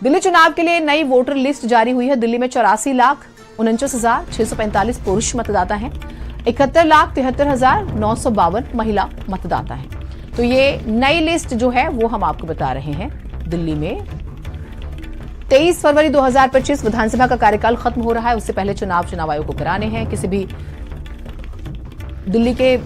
दिल्ली चुनाव के लिए नई वोटर लिस्ट जारी हुई है। दिल्ली में 84,49,645 पुरुष मतदाता हैं, 71,73,952 महिला मतदाता हैं। तो ये नई लिस्ट जो है वो हम आपको बता रहे हैं। दिल्ली में 23 फरवरी 2025 विधानसभा का कार्यकाल खत्म हो रहा है। उससे पहले चुनाव आयोग को कराने हैं। किसी भी दिल्ली के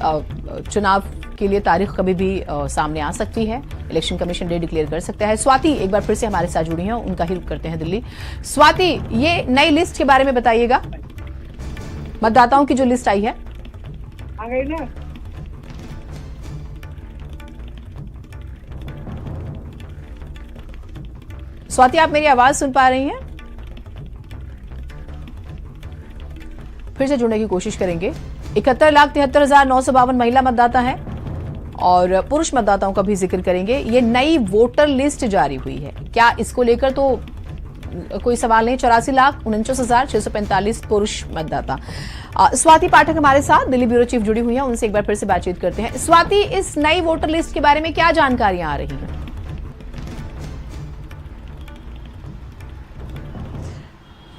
चुनाव के लिए तारीख कभी भी सामने आ सकती है। इलेक्शन कमीशन डे डिक्लेयर कर सकता है। स्वाति एक बार फिर से हमारे साथ जुड़ी हैं, उनका ही रुख करते हैं दिल्ली। स्वाति, ये नई लिस्ट के बारे में बताइएगा, मतदाताओं की जो लिस्ट आई है। आ गई ना? स्वाति, आप मेरी आवाज सुन पा रही हैं? फिर से जुड़ने की कोशिश करेंगे। 71,73,952 महिला मतदाता हैं और पुरुष मतदाताओं का भी जिक्र करेंगे। ये नई वोटर लिस्ट जारी हुई है, क्या इसको लेकर तो कोई सवाल नहीं? 84,49,645 पुरुष मतदाता। स्वाति पाठक हमारे साथ दिल्ली ब्यूरो चीफ जुड़ी हुई हैं, उनसे एक बार फिर से बातचीत करते हैं। स्वाति, इस नई वोटर लिस्ट के बारे में क्या जानकारियां आ रही हैं?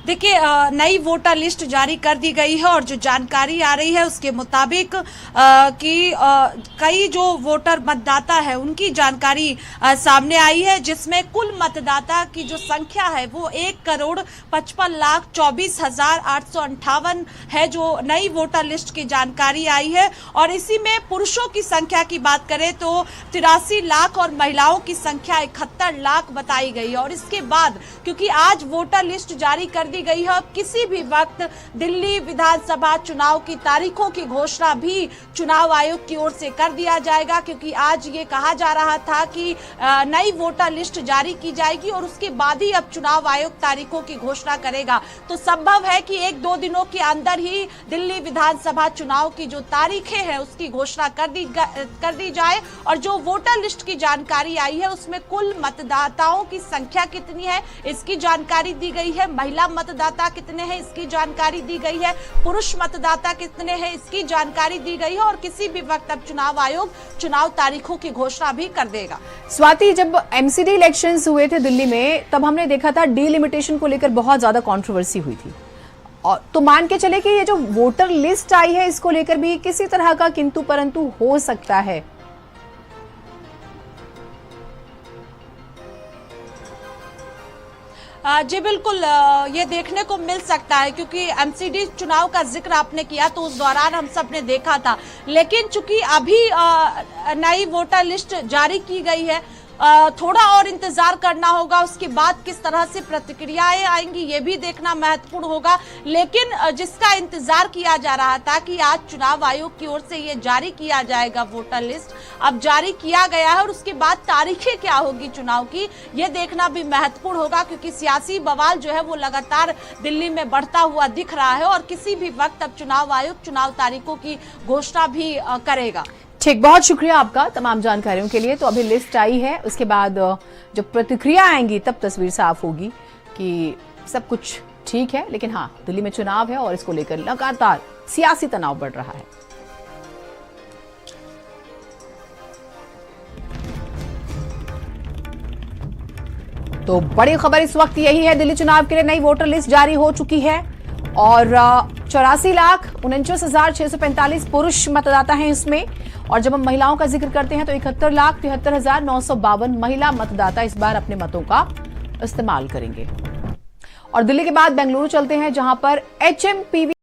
देखिए, नई वोटर लिस्ट जारी कर दी गई है और जो जानकारी आ रही है उसके मुताबिक कि कई जो वोटर मतदाता है उनकी जानकारी सामने आई है, जिसमें कुल मतदाता की जो संख्या है वो 1,55,24,858 है। जो नई वोटर लिस्ट की जानकारी आई है और इसी में पुरुषों की संख्या की बात करें तो 83 लाख और महिलाओं की संख्या 71 लाख बताई गई है। और इसके बाद क्योंकि आज वोटर लिस्ट जारी कर दी गई है, अब किसी भी वक्त दिल्ली विधानसभा चुनाव की तारीखों की घोषणा भी चुनाव आयोग की ओर से कर दिया जाएगा, क्योंकि आज ये कहा जा रहा था कि नई वोटर लिस्ट जारी की जाएगी और उसके बाद ही अब चुनाव आयोग तारीखों की घोषणा करेगा। तो संभव है कि 1-2 दिनों के अंदर ही दिल्ली विधानसभा चुनाव की जो तारीखें हैं उसकी घोषणा कर दी जाए। और जो वोटर लिस्ट की जानकारी आई है उसमें कुल मतदाताओं की संख्या कितनी है इसकी जानकारी दी गई है, महिला मतदाता कितने हैं इसकी जानकारी दी गई है, पुरुष मतदाता कितने हैं इसकी जानकारी दी गई है और किसी भी वक्त अब चुनाव आयोग चुनाव तारीखों की घोषणा भी कर देगा। स्वाति, जब एमसीडी इलेक्शंस हुए थे दिल्ली में, तब हमने देखा था डीलिमिटेशन को लेकर बहुत ज्यादा कंट्रोवर्सी हुई थी। और तो मान के चले कि ये जो वोटर लिस्ट आई है इसको लेकर भी किसी तरह का किंतु परंतु हो सकता है। जी बिल्कुल, ये देखने को मिल सकता है, क्योंकि एमसीडी चुनाव का जिक्र आपने किया तो उस दौरान हम सब ने देखा था। लेकिन चूंकि अभी नई वोटर लिस्ट जारी की गई है, थोड़ा और इंतजार करना होगा, उसके बाद किस तरह से प्रतिक्रियाएं आएंगी ये भी देखना महत्वपूर्ण होगा। लेकिन जिसका इंतजार किया जा रहा था कि आज चुनाव आयोग की ओर से ये जारी किया जाएगा वोटर लिस्ट, अब जारी किया गया है और उसके बाद तारीखें क्या होगी चुनाव की ये देखना भी महत्वपूर्ण होगा, क्योंकि सियासी बवाल जो है वो लगातार दिल्ली में बढ़ता हुआ दिख रहा है और किसी भी वक्त अब चुनाव आयोग चुनाव तारीखों की घोषणा भी करेगा। ठीक, बहुत शुक्रिया आपका तमाम जानकारियों के लिए। तो अभी लिस्ट आई है, उसके बाद जब प्रतिक्रिया आएंगी तब तस्वीर साफ होगी कि सब कुछ ठीक है। लेकिन हाँ, दिल्ली में चुनाव है और इसको लेकर लगातार सियासी तनाव बढ़ रहा है। तो बड़ी खबर इस वक्त यही है, दिल्ली चुनाव के लिए नई वोटर लिस्ट जारी हो चुकी है और 84,49,645 पुरुष मतदाता हैं इसमें। और जब हम महिलाओं का जिक्र करते हैं तो 71,73,952 महिला मतदाता इस बार अपने मतों का इस्तेमाल करेंगे। और दिल्ली के बाद बेंगलुरु चलते हैं, जहां पर HMPV